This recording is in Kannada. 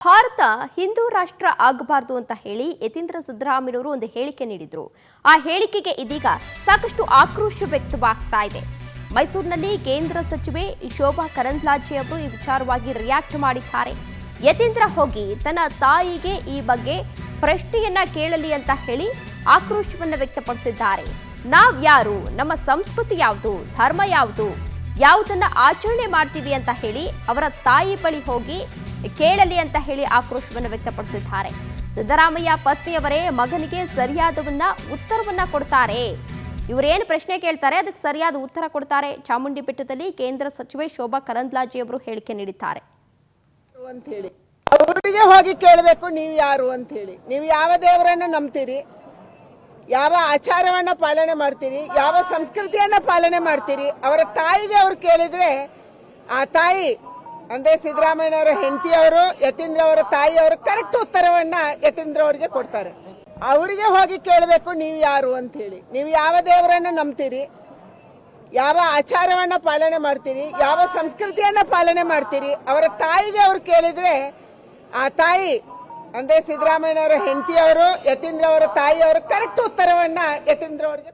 ಭಾರತ ಹಿಂದೂ ರಾಷ್ಟ್ರ ಆಗಬಾರದು ಅಂತ ಹೇಳಿ ಯತೀಂದ್ರ ಸಿದ್ದರಾಮಯ್ಯನವರು ಒಂದು ಹೇಳಿಕೆ ನೀಡಿದ್ರು. ಆ ಹೇಳಿಕೆಗೆ ಇದೀಗ ಸಾಕಷ್ಟು ಆಕ್ರೋಶ ವ್ಯಕ್ತವಾಗ್ತಾ ಇದೆ. ಮೈಸೂರಿನಲ್ಲಿ ಕೇಂದ್ರ ಸಚಿವೆ ಶೋಭಾ ಕರಂದ್ಲಾಜೆ ಅವರು ಈ ವಿಚಾರವಾಗಿ ರಿಯಾಕ್ಟ್ ಮಾಡಿದ್ದಾರೆ. ಯತೀಂದ್ರ ಹೋಗಿ ತನ್ನ ತಾಯಿಗೆ ಈ ಬಗ್ಗೆ ಪ್ರಶ್ನೆಯನ್ನ ಕೇಳಲಿ ಅಂತ ಹೇಳಿ ಆಕ್ರೋಶವನ್ನ ವ್ಯಕ್ತಪಡಿಸಿದ್ದಾರೆ. ನಾವ್ ಯಾರು, ನಮ್ಮ ಸಂಸ್ಕೃತಿ ಯಾವುದು, ಧರ್ಮ ಯಾವುದು, ಯಾವುದನ್ನ ಆಚರಣೆ ಮಾಡ್ತೀವಿ ಅಂತ ಹೇಳಿ ಅವರ ತಾಯಿ ಬಳಿ ಹೋಗಿ ಕೇಳಲಿ ಅಂತ ಹೇಳಿ ಆಕ್ರೋಶವನ್ನು ವ್ಯಕ್ತಪಡಿಸಿದ್ದಾರೆ. ಸಿದ್ದರಾಮಯ್ಯ ಪತ್ನಿಯವರೇ ಮಗನಿಗೆ ಸರಿಯಾದವನ್ನ ಉತ್ತರವನ್ನ ಕೊಡ್ತಾರೆ. ಇವರೇನು ಪ್ರಶ್ನೆ ಕೇಳ್ತಾರೆ ಅದಕ್ಕೆ ಸರಿಯಾದ ಉತ್ತರ ಕೊಡ್ತಾರೆ. ಚಾಮುಂಡಿ ಬೆಟ್ಟದಲ್ಲಿ ಕೇಂದ್ರ ಸಚಿವೆ ಶೋಭಾ ಕರಂದ್ಲಾಜೆ ಅವರು ಹೇಳಿಕೆ ನೀಡಿದ್ದಾರೆ. ಅವರಿಗೆ ಹೋಗಿ ಕೇಳಬೇಕು, ನೀವು ಯಾರು ಅಂತ ಹೇಳಿ, ನೀವು ಯಾವ ದೇವರನ್ನ ನಂಬ್ತೀರಿ, ಯಾವ ಆಚಾರವನ್ನ ಪಾಲನೆ ಮಾಡ್ತೀರಿ, ಯಾವ ಸಂಸ್ಕೃತಿಯನ್ನ ಪಾಲನೆ ಮಾಡ್ತೀರಿ, ಅವರ ತಾಯಿಗೆ ಅವ್ರು ಕೇಳಿದ್ರೆ ಆ ತಾಯಿ ಅಂದ್ರೆ ಸಿದ್ದರಾಮಯ್ಯನವರ ಹೆಂಡತಿಯವರು ಯತೀಂದ್ರ ಅವರ ತಾಯಿಯವರು ಕರೆಕ್ಟ್ ಉತ್ತರವನ್ನ ಯತೀಂದ್ರ ಅವರಿಗೆ ಕೊಡ್ತಾರೆ. ಅವರಿಗೆ ಹೋಗಿ ಕೇಳಬೇಕು, ನೀವು ಯಾರು ಅಂತ ಹೇಳಿ, ನೀವು ಯಾವ ದೇವರನ್ನ ನಂಬ್ತೀರಿ, ಯಾವ ಆಚಾರವನ್ನ ಪಾಲನೆ ಮಾಡ್ತೀರಿ, ಯಾವ ಸಂಸ್ಕೃತಿಯನ್ನ ಪಾಲನೆ ಮಾಡ್ತೀರಿ, ಅವರ ತಾಯಿಗೆ ಅವ್ರು ಕೇಳಿದ್ರೆ ಆ ತಾಯಿ ಅಂದ್ರೆ ಸಿದ್ದರಾಮಯ್ಯನವರ ಹೆಂಡತಿಯವರು ಯತೀಂದ್ರ ಅವರ ತಾಯಿಯವರು ಕರೆಕ್ಟ್ ಉತ್ತರವನ್ನ ಯತೀಂದ್ರ ಅವರಿಗೆ